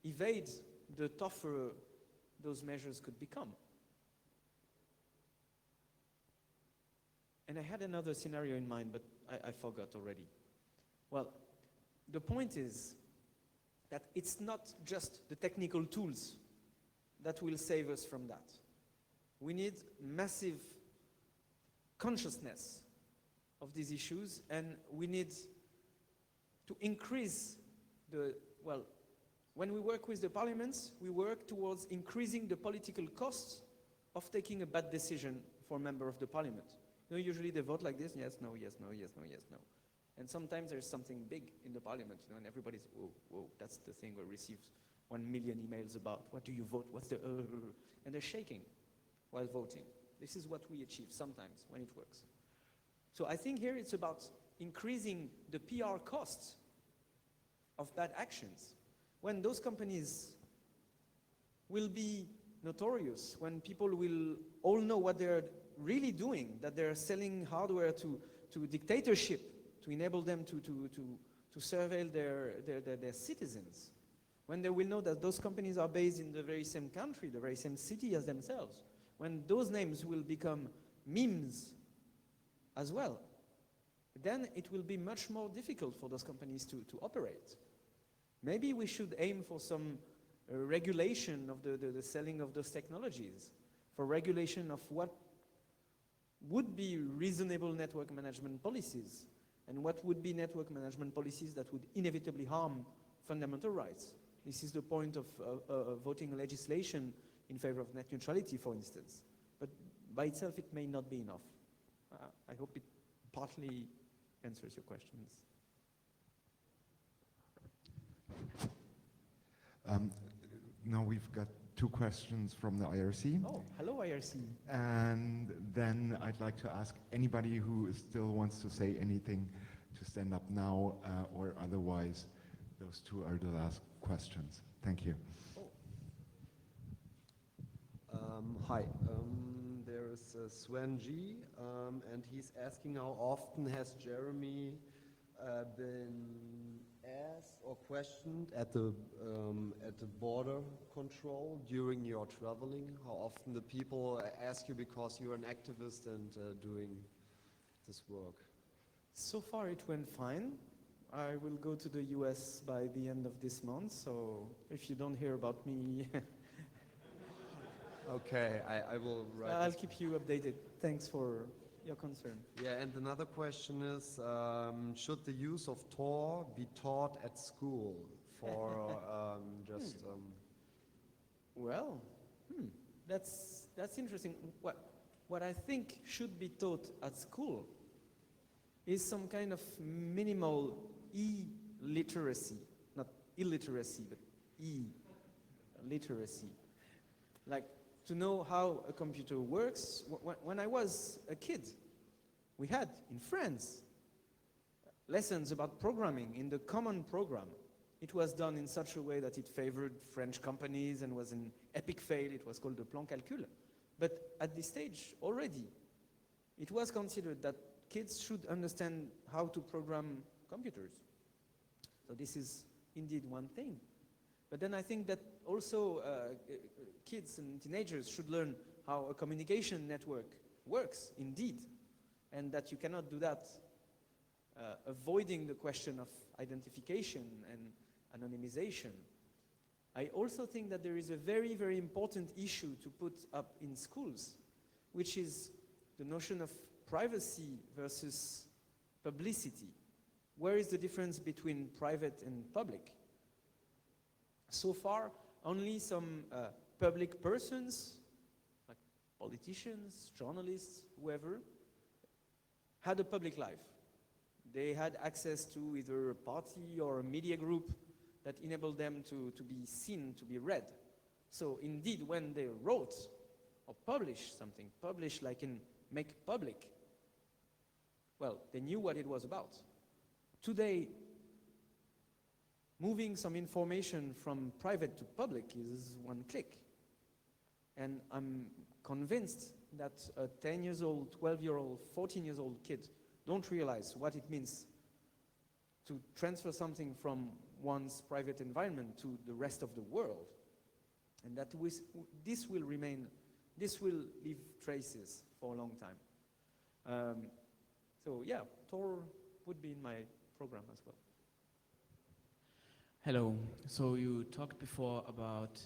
S2: evade, the tougher those measures could become. And I had another scenario in mind, but I forgot already. Well, the point is that it's not just the technical tools that will save us from that. We need massive consciousness of these issues, and we need to increase when we work with the parliaments, we work towards increasing the political costs of taking a bad decision for a member of the parliament. You know, usually they vote like this, yes, no, yes, no, yes, no, yes, no. And sometimes there's something big in the parliament, you know, and everybody's, whoa, whoa, that's the thing we received 1 million emails about. What do you vote? What's the And they're shaking while voting. This is what we achieve sometimes when it works. So I think here it's about increasing the PR costs of bad actions. When those companies will be notorious, when people will all know what they're really doing, that they're selling hardware to dictatorship to enable them to surveil their citizens, when they will know that those companies are based in the very same country, the very same city as themselves, when those names will become memes as well, then it will be much more difficult for those companies to operate. Maybe we should aim for some regulation of the selling of those technologies, for regulation of what would be reasonable network management policies, and what would be network management policies that would inevitably harm fundamental rights. This is the point of voting legislation in favor of net neutrality, for instance. But by itself, it may not be enough. I hope it partly answers your questions.
S1: Now we've got 2 questions from the IRC.
S2: Oh, hello, IRC.
S1: And then I'd like to ask anybody who still wants to say anything to stand up now, or otherwise, those 2 are the last questions. Thank you.
S5: Hi, there's Swen G, and he's asking how often has Jeremy been asked or questioned at the border control during your traveling? How often the people ask you because you're an activist and doing this work?
S2: So far it went fine. I will go to the US by the end of this month, so if you don't hear about me,
S5: okay, I will write.
S2: I'll keep you updated. Thanks for your concern.
S5: Yeah, and another question is, should the use of Tor be taught at school for
S2: Well, that's interesting. What I think should be taught at school is some kind of minimal e-literacy, not illiteracy, but e-literacy. Like to know how a computer works. When I was a kid, we had in France lessons about programming in the common program, it was done in such a way that it favored French companies and was an epic fail. It was called the plan calcul. But at this stage already, it was considered that kids should understand how to program computers. So this is indeed one thing. But then I think that also kids and teenagers should learn how a communication network works, indeed, and that you cannot do that avoiding the question of identification and anonymization. I also think that there is a very, very important issue to put up in schools, which is the notion of privacy versus publicity. Where is the difference between private and public? So far, only some public persons, like politicians, journalists, whoever, had a public life. They had access to either a party or a media group that enabled them to be seen, to be read. So indeed, when they wrote or published something, publish like in make public, well, they knew what it was about. Today, moving some information from private to public is one click. And I'm convinced that a 10 years old, 12-year-old, 14-year-old kid don't realize what it means to transfer something from one's private environment to the rest of the world. And that this will remain, this will leave traces for a long time. So yeah, Tor would be in my program as well.
S8: Hello. So you talked before about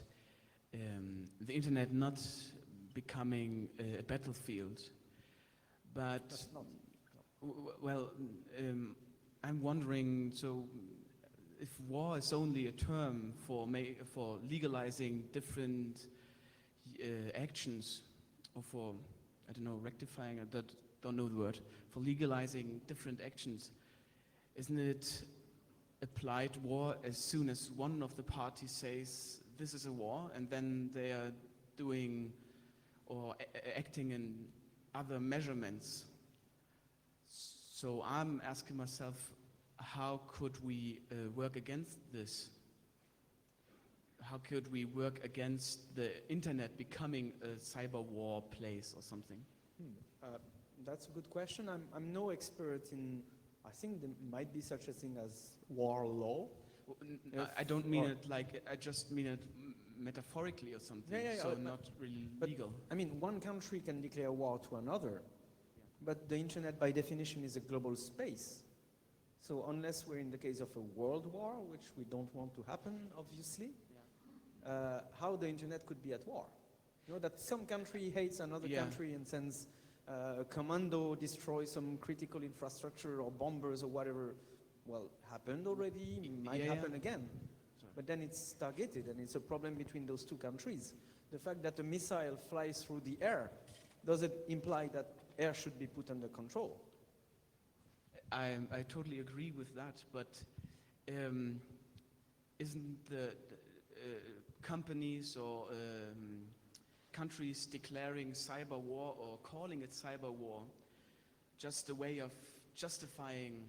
S8: the internet not becoming a battlefield, but
S2: That's not.
S8: well, I'm wondering. So, if war is only a term for legalizing different actions, or for I don't know rectifying, I don't know the word, for legalizing different actions, isn't it applied war as soon as one of the parties says this is a war, and then they are doing or acting in other measurements? So I'm asking myself, how could we work against this? How could we work against the internet becoming a cyber war place or something?
S2: That's a good question. I'm no expert in, I think there might be such a thing as war law.
S8: I don't mean it like, I just mean it metaphorically or something, so not really legal.
S2: I mean, one country can declare war to another, but the internet by definition is a global space. So unless we're in the case of a world war, which we don't want to happen, obviously, how the internet could be at war? You know, that some country hates another country and sends a commando, destroy some critical infrastructure or bombers or whatever, well, happened already, might happen again. But then it's targeted and it's a problem between those two countries. The fact that a missile flies through the air, does it imply that air should be put under control?
S8: I totally agree with that, but isn't the companies or countries declaring cyber war or calling it cyber war just a way of justifying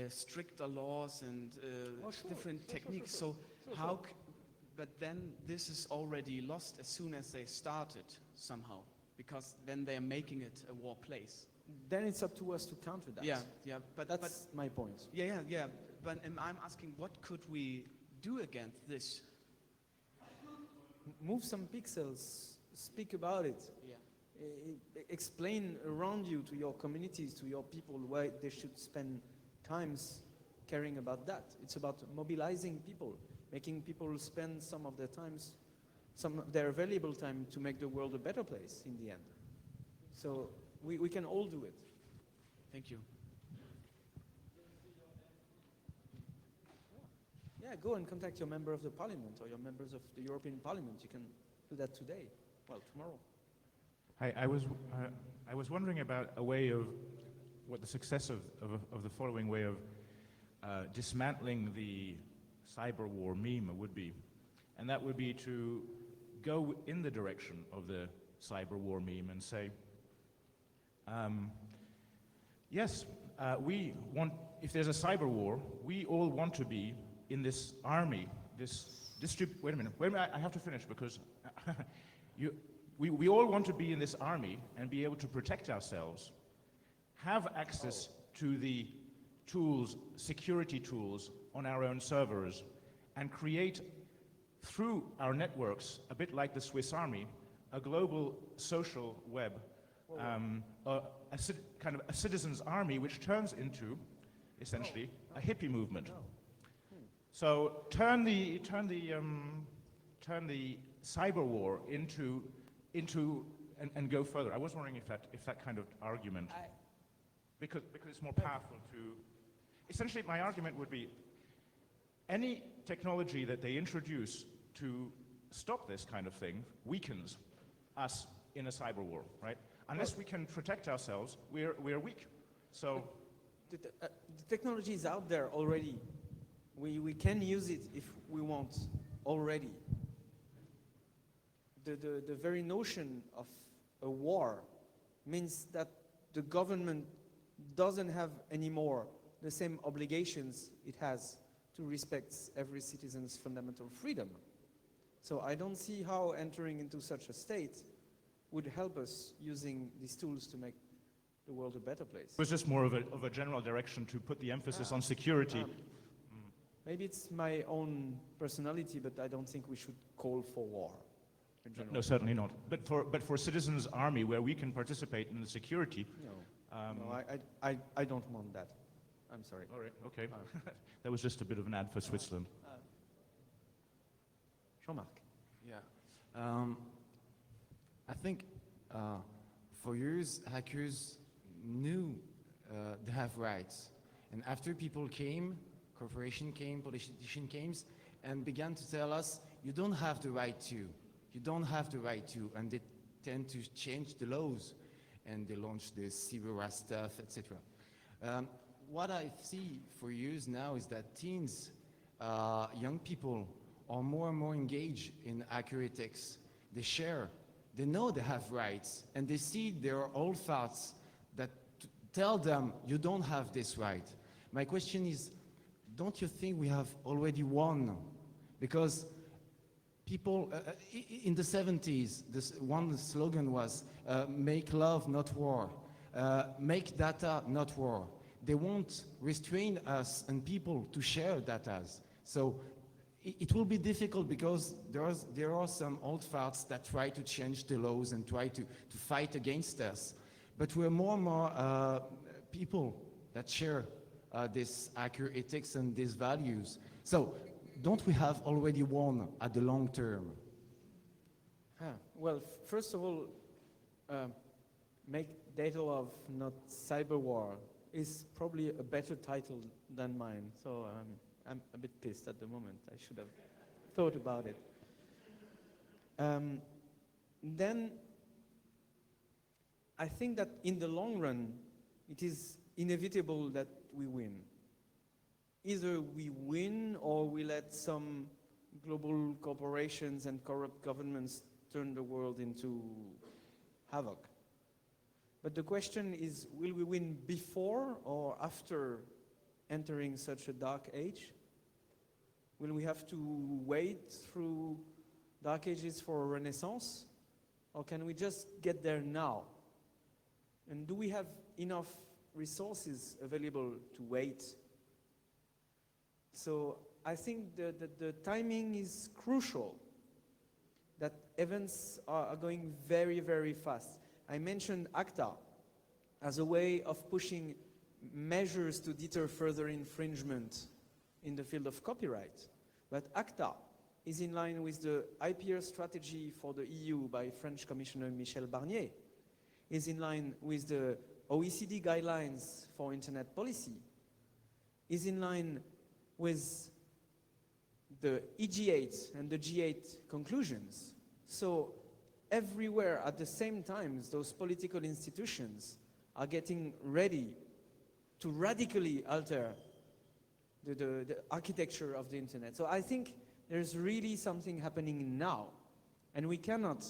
S8: stricter laws and different techniques? So how? But then this is already lost as soon as they started somehow, because then they are making it a war place.
S2: Then it's up to us to counter that.
S8: But
S2: that's my point.
S8: But I'm asking, what could we do against this?
S2: Move some pixels, speak about it. Explain around you to your communities, to your people, why they should spend times caring about that. It's about mobilizing people, making people spend some of their times, some of their valuable time to make the world a better place in the end. So we can all do it.
S8: Thank you.
S2: Yeah, go and contact your member of the parliament or your members of the European Parliament. You can do that today, well, tomorrow.
S9: Hi, I was wondering about a way of what the success of the following way of dismantling the cyber war meme would be. And that would be to go in the direction of the cyber war meme and say, yes, if there's a cyber war, we all want to be in this army, wait a minute, I have to finish because we all want to be in this army and be able to protect ourselves, have access to the tools, security tools on our own servers, and create through our networks, a bit like the Swiss Army, a global social web, kind of a citizens' army, which turns into, essentially, a hippie movement. So turn the cyber war into and go further. I was wondering if that kind of argument, because it's more powerful to. Essentially, my argument would be any technology that they introduce to stop this kind of thing weakens us in a cyber war, right? Unless we can protect ourselves, we're weak. So
S2: The technology is out there already. We can use it if we want already. The very notion of a war means that the government doesn't have anymore the same obligations it has to respect every citizen's fundamental freedom. So I don't see how entering into such a state would help us using these tools to make the world a better place.
S9: it was just more of a general direction to put the emphasis on security.
S2: Maybe it's my own personality, but I don't think we should call for war in general.
S9: No, certainly not. But for citizens' army, where we can participate in the security.
S2: No, I don't want that. I'm sorry.
S9: All right. Okay. That was just a bit of an ad for Switzerland.
S2: Jean-Marc.
S10: Yeah. I think for years, hackers knew they have rights. And after people came, corporation came, politician came, and began to tell us, you don't have the right to. You don't have the right to. And they tend to change the laws. And they launched this cyber stuff, etc. What I see for years now is that teens, young people, are more and more engaged in hacker ethics. They share. They know they have rights, and they see their old thoughts that tell them, you don't have this right. My question is, don't you think we have already won? Because people, in the 70s, this one slogan was, make love, not war. Make data, not war. They won't restrain us and people to share data. So it will be difficult because there are some old farts that try to change the laws and try to fight against us. But we're more and more people that share this hacker ethics and these values. So don't we have already won at the long term?
S2: Well, first of all, make datalove, not cyber war, is probably a better title than mine. So I'm a bit pissed at the moment. I should have thought about it. Then I think that in the long run, it is inevitable that we win. Either we win or we let some global corporations and corrupt governments turn the world into havoc. But the question is, will we win before or after entering such a dark age? Will we have to wait through dark ages for a renaissance? Or can we just get there now? And do we have enough resources available to wait? So I think the timing is crucial, that events are going very, very fast. I mentioned ACTA as a way of pushing measures to deter further infringement in the field of copyright. But ACTA is in line with the IPR strategy for the EU by French Commissioner Michel Barnier, is in line with the OECD guidelines for internet policy, is in line with the EG8 and the G8 conclusions. So everywhere at the same time, those political institutions are getting ready to radically alter the architecture of the internet. So I think there's really something happening now, and we cannot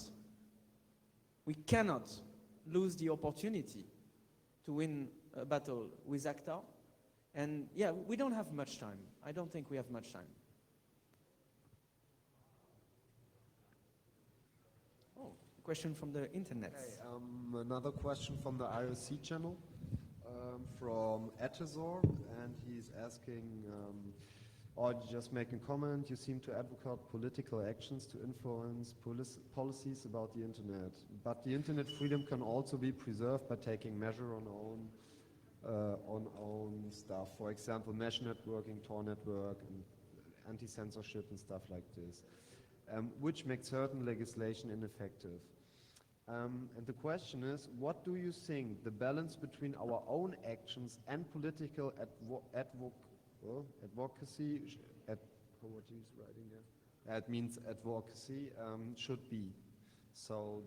S2: lose the opportunity to win battle with ACTA. And yeah, we don't have much time. I don't think we have much time. Oh, question from the internet.
S11: Okay, another question from the IOC channel, from Atazor, and he's asking, or just make a comment, you seem to advocate political actions to influence policies about the internet, but the internet freedom can also be preserved by taking measure on own stuff. For example, mesh networking, Tor network, and anti-censorship and stuff like this, which makes certain legislation ineffective. And the question is, what do you think the balance between our own actions and political advocacy, what he's writing there? It means advocacy, should be. So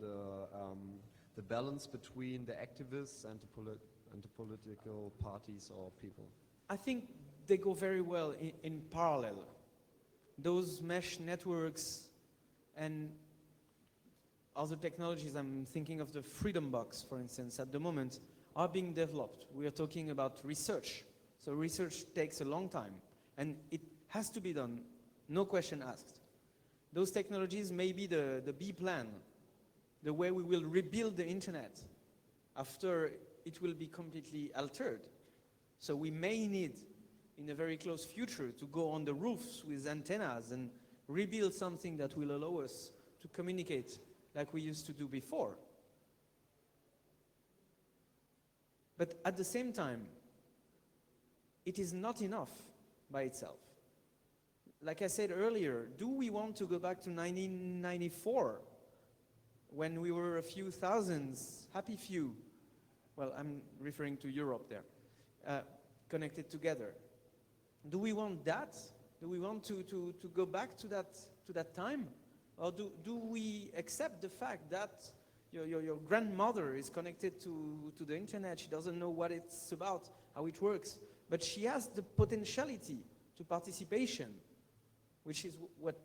S11: the balance between the activists and the political parties or people.
S2: I think they go very well in parallel. Those mesh networks and other technologies, I'm thinking of the Freedom Box, for instance, at the moment, are being developed. We are talking about research. So research takes a long time, and it has to be done, no question asked. Those technologies may be the B plan, the way we will rebuild the internet after it will be completely altered. So we may need, in a very close future, to go on the roofs with antennas and rebuild something that will allow us to communicate like we used to do before. But at the same time, it is not enough by itself. Like I said earlier, do we want to go back to 1994 when we were a few thousands, happy few, well, I'm referring to Europe there, connected together? Do we want that? Do we want to go back to that time? Or do we accept the fact that your grandmother is connected to the internet, she doesn't know what it's about, how it works, but she has the potentiality to participation, which is what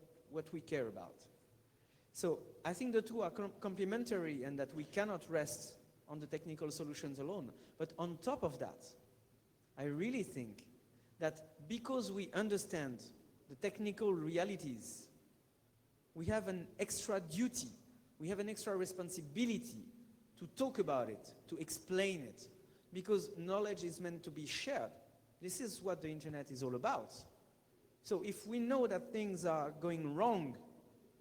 S2: we care about. So I think the two are complementary, and that we cannot rest on the technical solutions alone. But on top of that, I really think that because we understand the technical realities, we have an extra duty, we have an extra responsibility to talk about it, to explain it, because knowledge is meant to be shared. This is what the internet is all about. So if we know that things are going wrong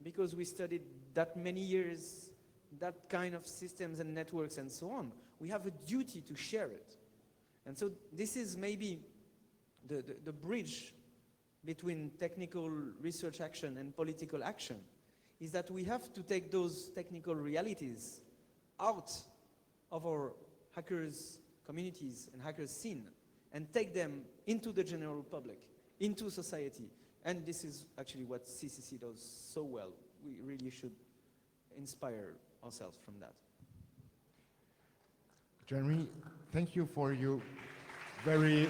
S2: because we studied that many years, that kind of systems and networks and so on, we have a duty to share it. And so this is maybe the bridge between technical research action and political action, is that we have to take those technical realities out of our hackers communities and hackers scene and take them into the general public, into society. And this is actually what CCC does so well. We really should inspire ourselves from that.
S1: Jeremy, thank you for your very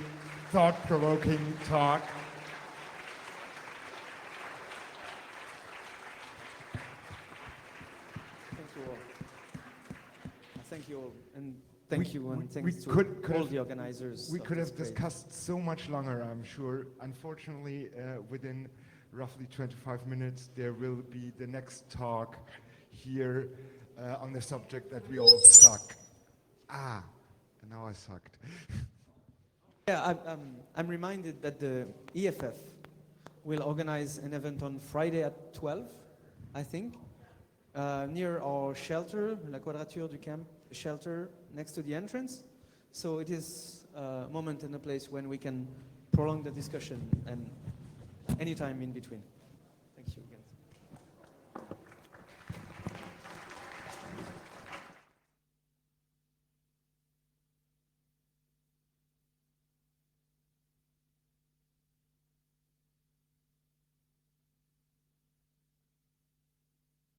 S1: thought-provoking talk.
S2: Thank you all. Thank you all. And thanks to all the organizers.
S1: We could have discussed so much longer, I'm sure. Unfortunately, within roughly 25 minutes, there will be the next talk here on the subject that we all suck. And now I sucked.
S2: Yeah, I'm reminded that the EFF will organize an event on Friday at 12, I think, near our shelter, La Quadrature du Camp shelter, next to the entrance. So it is a moment and a place when we can prolong the discussion and any time in between.